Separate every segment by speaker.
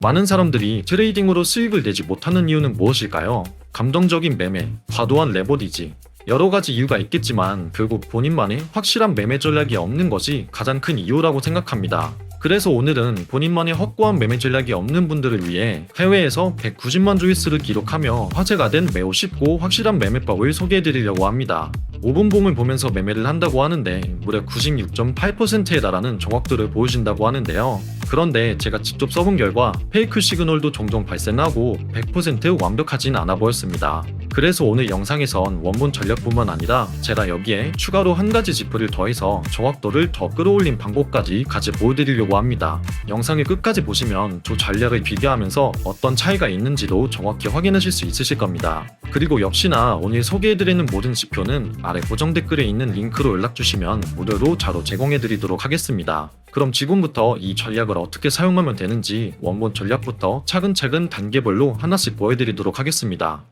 Speaker 1: 많은 사람들이 트레이딩으로 수익을 내지 못하는 이유는 무엇일까요? 감정적인 매매, 과도한 레버리지, 여러 가지 이유가 있겠지만 결국 본인만의 확실한 매매 전략이 없는 것이 가장 큰 이유라고 생각합니다. 그래서 오늘은 본인만의 확고한 매매 전략이 없는 분들을 위해 해외에서 190만 조회수를 기록하며 화제가 된 매우 쉽고 확실한 매매법을 소개해드리려고 합니다. 5분 봉을 보면서 매매를 한다고 하는데 무려 96.8%에 달하는 정확도를 보여준다고 하는데요. 그런데 제가 직접 써본 결과 페이크 시그널도 종종 발생하고 100% 완벽하진 않아 보였습니다. 그래서 오늘 영상에선 원본 전략뿐만 아니라 제가 여기에 추가로 한 가지 지표를 더해서 정확도를 더 끌어올린 방법까지 같이 보여드리려고 합니다. 영상을 끝까지 보시면 두 전략을 비교하면서 어떤 차이가 있는지도 정확히 확인하실 수 있으실 겁니다. 그리고 역시나 오늘 소개해드리는 모든 지표는 아래 고정 댓글에 있는 링크로 연락주시면 무료로 자료 제공해드리도록 하겠습니다. 그럼 지금부터 이 전략을 어떻게 사용하면 되는지 원본 전략부터 차근차근 단계별로 하나씩 보여드리도록 하겠습니다.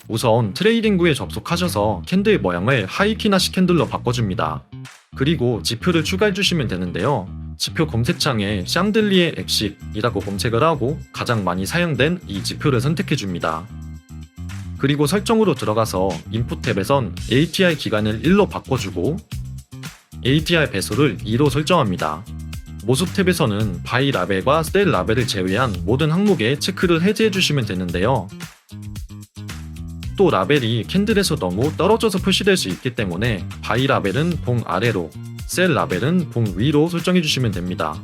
Speaker 1: 우선 트레이딩구에 접속하셔서 캔들 모양을 하이키나시 캔들로 바꿔줍니다. 그리고 지표를 추가해주시면 되는데요. 지표 검색창에 샹들리에 엑식이라고 검색을 하고 가장 많이 사용된 이 지표를 선택해줍니다. 그리고 설정으로 들어가서 인풋 탭에선 ATR 기간을 1로 바꿔주고 ATR 배수를 2로 설정합니다. 모습 탭에서는 바이 라벨과 셀 라벨을 제외한 모든 항목에 체크를 해제해주시면 되는데요. 또 라벨이 캔들에서 너무 떨어져서 표시될 수 있기 때문에 바이 라벨은 봉 아래로, 셀 라벨은 봉 위로 설정해주시면 됩니다.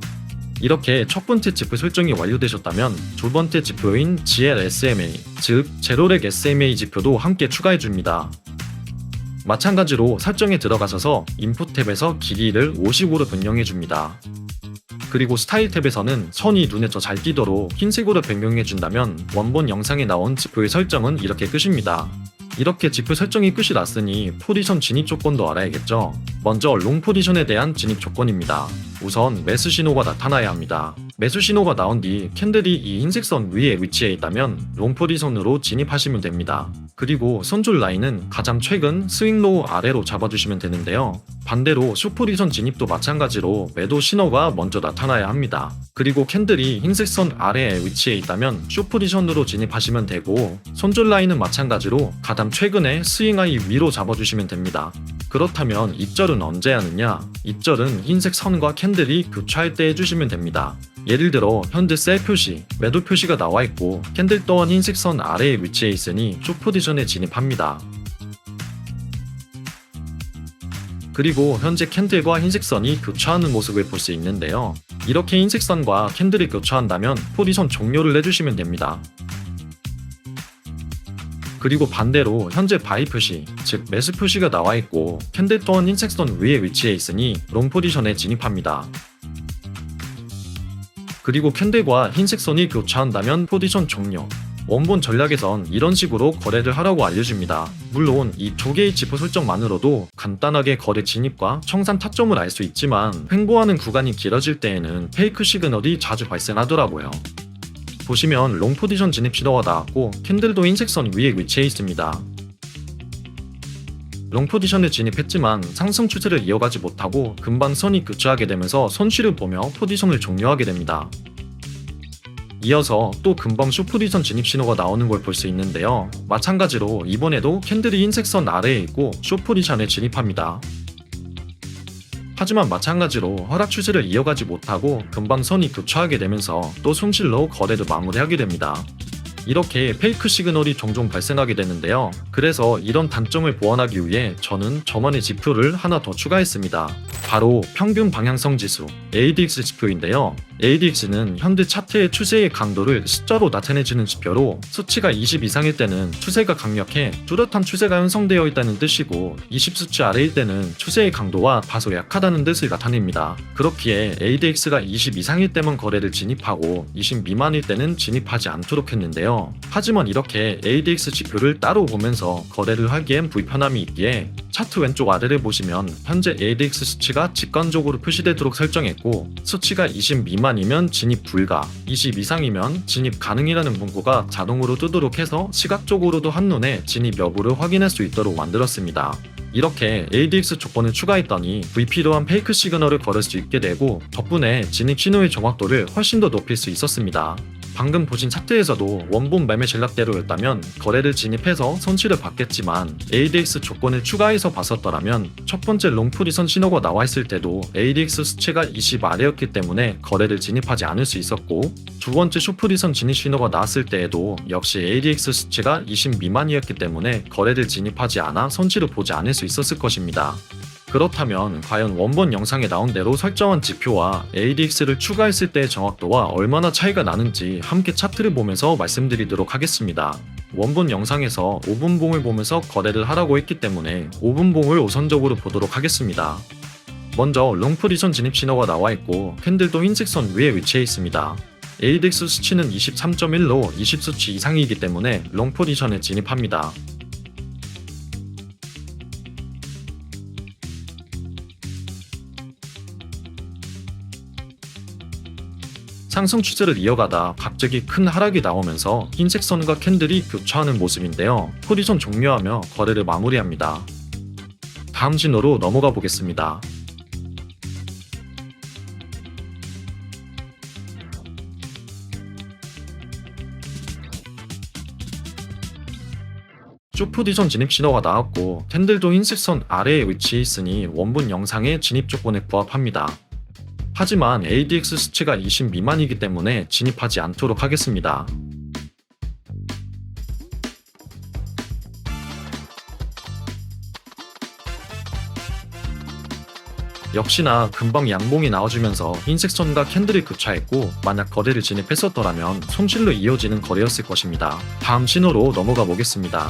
Speaker 1: 이렇게 첫 번째 지표 설정이 완료되셨다면 두 번째 지표인 GLSMA, 즉 제로렉 SMA 지표도 함께 추가해줍니다. 마찬가지로 설정에 들어가셔서 인풋 탭에서 길이를 50으로 변경해줍니다. 그리고 스타일 탭에서는 선이 눈에 더 잘 띄도록 흰색으로 변경해준다면 원본 영상에 나온 지표의 설정은 이렇게 끝입니다. 이렇게 지표 설정이 끝이 났으니 포지션 진입 조건도 알아야겠죠. 먼저 롱 포지션에 대한 진입 조건입니다. 우선 매수 신호가 나타나야 합니다. 매수 신호가 나온 뒤 캔들이 이 흰색 선 위에 위치해 있다면 롱 포지션으로 진입하시면 됩니다. 그리고 손절 라인은 가장 최근 스윙 로우 아래로 잡아주시면 되는데요. 반대로 숏 포지션 진입도 마찬가지로 매도 신호가 먼저 나타나야 합니다. 그리고 캔들이 흰색 선 아래에 위치해 있다면 숏 포지션으로 진입하시면 되고 손절 라인은 마찬가지로 가장 최근에 스윙 하이 위로 잡아주시면 됩니다. 그렇다면 입절은 언제 하느냐? 입절은 흰색 선과 캔들이 교차할 때 해주시면 됩니다. 예를 들어 현재 셀 표시, 매도 표시가 나와 있고 캔들 또한 흰색 선 아래에 위치해 있으니 숏 포지션에 진입합니다. 그리고 현재 캔들과 흰색 선이 교차하는 모습을 볼 수 있는데요. 이렇게 흰색 선과 캔들이 교차한다면 포지션 종료를 해주시면 됩니다. 그리고 반대로 현재 바이 표시, 즉 매수 표시가 나와 있고 캔들 또한 흰색 선 위에 위치해 있으니 롱 포지션에 진입합니다. 그리고 캔들과 흰색 선이 교차한다면 포지션 종료. 원본 전략에선 이런 식으로 거래를 하라고 알려줍니다. 물론 이 두 개의 지표 설정만으로도 간단하게 거래 진입과 청산 타점을 알 수 있지만 횡보하는 구간이 길어질 때에는 페이크 시그널이 자주 발생하더라고요. 보시면 롱 포지션 진입 신호가 나왔고 캔들도 흰색 선 위에 위치해 있습니다. 롱 포지션에 진입했지만 상승 추세를 이어가지 못하고 금방 선이 교차하게 되면서 손실을 보며 포지션을 종료하게 됩니다. 이어서 또 금방 숏 포지션 진입 신호가 나오는 걸 볼 수 있는데요. 마찬가지로 이번에도 캔들이 흰색 선 아래에 있고 숏 포지션에 진입합니다. 하지만 마찬가지로 하락 추세를 이어가지 못하고 금방 선이 교차하게 되면서 또 손실로 거래를 마무리하게 됩니다. 이렇게 페이크 시그널이 종종 발생하게 되는데요. 그래서 이런 단점을 보완하기 위해 저는 저만의 지표를 하나 더 추가했습니다. 바로 평균 방향성 지수 ADX 지표인데요. ADX는 현재 차트의 추세의 강도를 숫자로 나타내주는 지표로 수치가 20 이상일 때는 추세가 강력해 뚜렷한 추세가 형성되어 있다는 뜻이고 20 수치 아래일 때는 추세의 강도가 다소 약하다는 뜻을 나타냅니다. 그렇기에 ADX가 20 이상일 때만 거래를 진입하고 20 미만일 때는 진입하지 않도록 했는데요. 하지만 이렇게 ADX 지표를 따로 보면서 거래를 하기엔 불편함이 있기에 차트 왼쪽 아래를 보시면 현재 ADX 수치가 직관적으로 표시되도록 설정했고 수치가 20 미만이면 진입 불가, 20 이상이면 진입 가능이라는 문구가 자동으로 뜨도록 해서 시각적으로도 한눈에 진입 여부를 확인할 수 있도록 만들었습니다. 이렇게 ADX 조건을 추가했더니 불필요한 페이크 시그널을 걸을 수 있게 되고 덕분에 진입 신호의 정확도를 훨씬 더 높일 수 있었습니다. 방금 보신 차트에서도 원본 매매 전략대로였다면 거래를 진입해서 손실을 받겠지만 ADX 조건을 추가해서 봤었더라면 첫 번째 롱프리선 신호가 나와 있을 때도 ADX 수치가 20 아래였기 때문에 거래를 진입하지 않을 수 있었고, 두 번째 숏프리선 진입 신호가 나왔을 때에도 역시 ADX 수치가 20 미만이었기 때문에 거래를 진입하지 않아 손실을 보지 않을 수 있었을 것입니다. 그렇다면 과연 원본 영상에 나온 대로 설정한 지표와 ADX를 추가했을 때의 정확도와 얼마나 차이가 나는지 함께 차트를 보면서 말씀드리도록 하겠습니다. 원본 영상에서 5분봉을 보면서 거래를 하라고 했기 때문에 5분봉을 우선적으로 보도록 하겠습니다. 먼저 롱프리선 진입 신호가 나와 있고 캔들도 흰색 선 위에 위치해 있습니다. ADX 수치는 23.1로 20수치 이상이기 때문에 롱포지션에 진입합니다. 상승 추세를 이어가다 갑자기 큰 하락이 나오면서 흰색 선과 캔들이 교차하는 모습인데요. 포지션 종료하며 거래를 마무리합니다. 다음 신호로 넘어가 보겠습니다. 숏포지션 진입 신호가 나왔고 캔들도 흰색 선 아래에 위치해 있으니 원본 영상의 진입 조건에 부합합니다. 하지만 ADX 수치가 20 미만이기 때문에 진입하지 않도록 하겠습니다. 역시나 금방 양봉이 나와주면서 흰색 선과 캔들이 교차했고 만약 거래를 진입했었더라면 손실로 이어지는 거래였을 것입니다. 다음 신호로 넘어가 보겠습니다.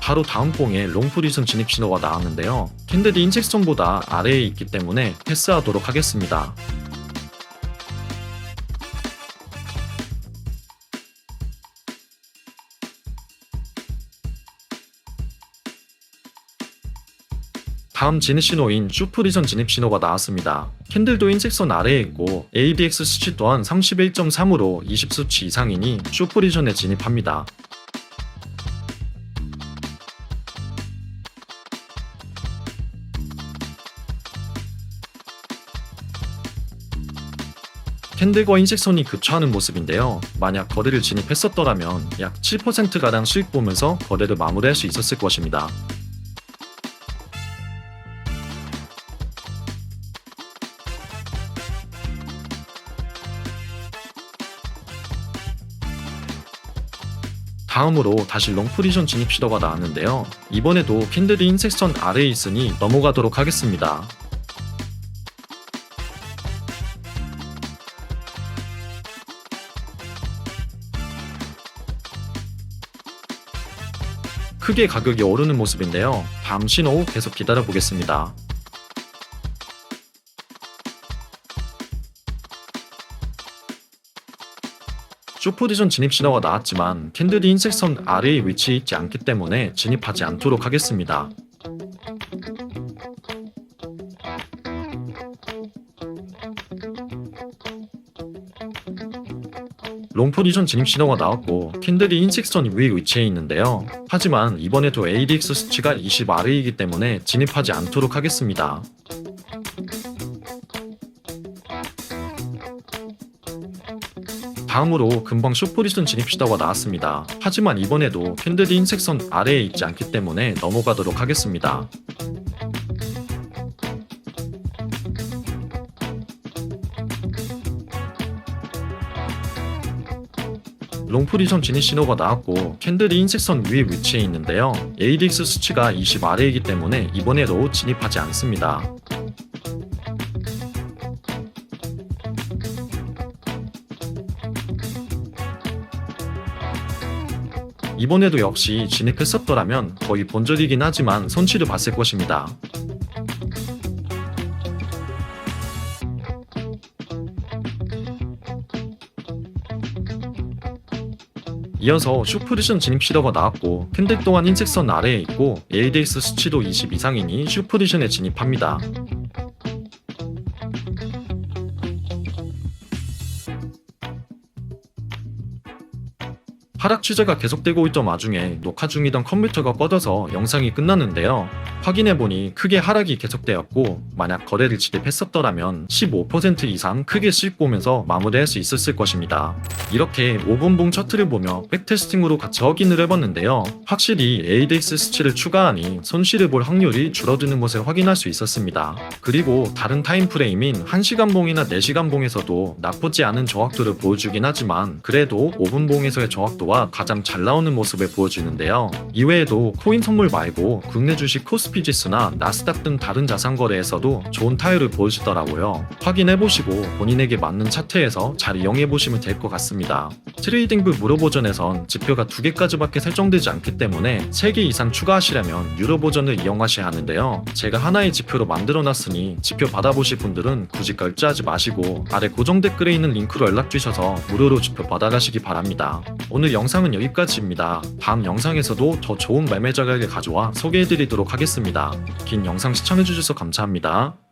Speaker 1: 바로 다음 봉에 롱포지션 진입 신호가 나왔는데요. 캔들이 흰색 선보다 아래에 있기 때문에 패스하도록 하겠습니다. 다음 진입 신호인 숏포지션 진입 신호가 나왔습니다. 캔들도 흰색 선 아래에 있고 ADX 수치 또한 31.3으로 20수치 이상이니 숏포지션에 진입합니다. 캔들과 흰색 선이 교차하는 모습인데요. 만약 거래를 진입했었더라면 약 7%가량 수익 보면서 거래를 마무리할 수 있었을 것입니다. 다음으로 다시 롱포지션 진입 시도가 나왔는데요. 이번에도 캔들이 흰색 선 아래에 있으니 넘어가도록 하겠습니다. 크게 가격이 오르는 모습인데요. 다음 신호 계속 기다려 보겠습니다. 숏포지션 진입 신호가 나왔지만 캔들이 흰색 선 아래에 위치해 있지 않기 때문에 진입하지 않도록 하겠습니다. 롱포지션 진입 신호가 나왔고 캔들이 흰색 선 위에 위치해 있는데요. 하지만 이번에도 ADX 수치가 20 아래이기 때문에 진입하지 않도록 하겠습니다. 다음으로 금방 숏포지션 진입 시도가 나왔습니다. 하지만 이번에도 캔들이 흰색 선 아래에 있지 않기 때문에 넘어가도록 하겠습니다. 롱포지션 진입 신호가 나왔고 캔들이 흰색 선 위에 위치해 있는데요. ADX 수치가 20 아래이기 때문에 이번에도 진입하지 않습니다. 이번에도 역시 진입했었더라면 거의 본전이긴 하지만 손실을 봤을 것입니다. 이어서 숏포지션 진입 시도가 나왔고 캔들 또한 흰색 선 아래에 있고 ADX 수치도 20 이상이니 숏포지션에 진입합니다. 하락 추세가 계속되고 있던 와중에 녹화 중이던 컴퓨터가 꺼져서 영상이 끝났는데요. 확인해보니 크게 하락이 계속되었고 만약 거래를 진입했었더라면 15% 이상 크게 수익 보면서 마무리할 수 있었을 것입니다. 이렇게 5분봉 차트를 보며 백테스팅으로 같이 확인을 해봤는데요. 확실히 ADX 수치를 추가하니 손실을 볼 확률이 줄어드는 것을 확인할 수 있었습니다. 그리고 다른 타임프레임인 1시간봉이나 4시간봉에서도 나쁘지 않은 저항도를 보여주긴 하지만 그래도 5분봉에서의 저항도와 가장 잘 나오는 모습을 보여주는데요. 이외에도 코인 선물 말고 국내 주식 코스피 지수나 나스닥 등 다른 자산 거래에서도 좋은 타율을 보여주더라고요. 확인해보시고 본인에게 맞는 차트에서 잘 이용해보시면 될 것 같습니다. 트레이딩북 무료 버전에선 지표가 2개까지밖에 설정되지 않기 때문에 3개 이상 추가하시려면 유료 버전을 이용하셔야 하는데요. 제가 하나의 지표로 만들어놨으니 지표 받아보실 분들은 굳이 결제하지 마시고 아래 고정 댓글에 있는 링크로 연락주셔서 무료로 지표 받아가시기 바랍니다. 오늘 영상은 여기까지입니다. 다음 영상에서도 더 좋은 매매 전략을 가져와 소개해드리도록 하겠습니다. 긴 영상 시청해주셔서 감사합니다.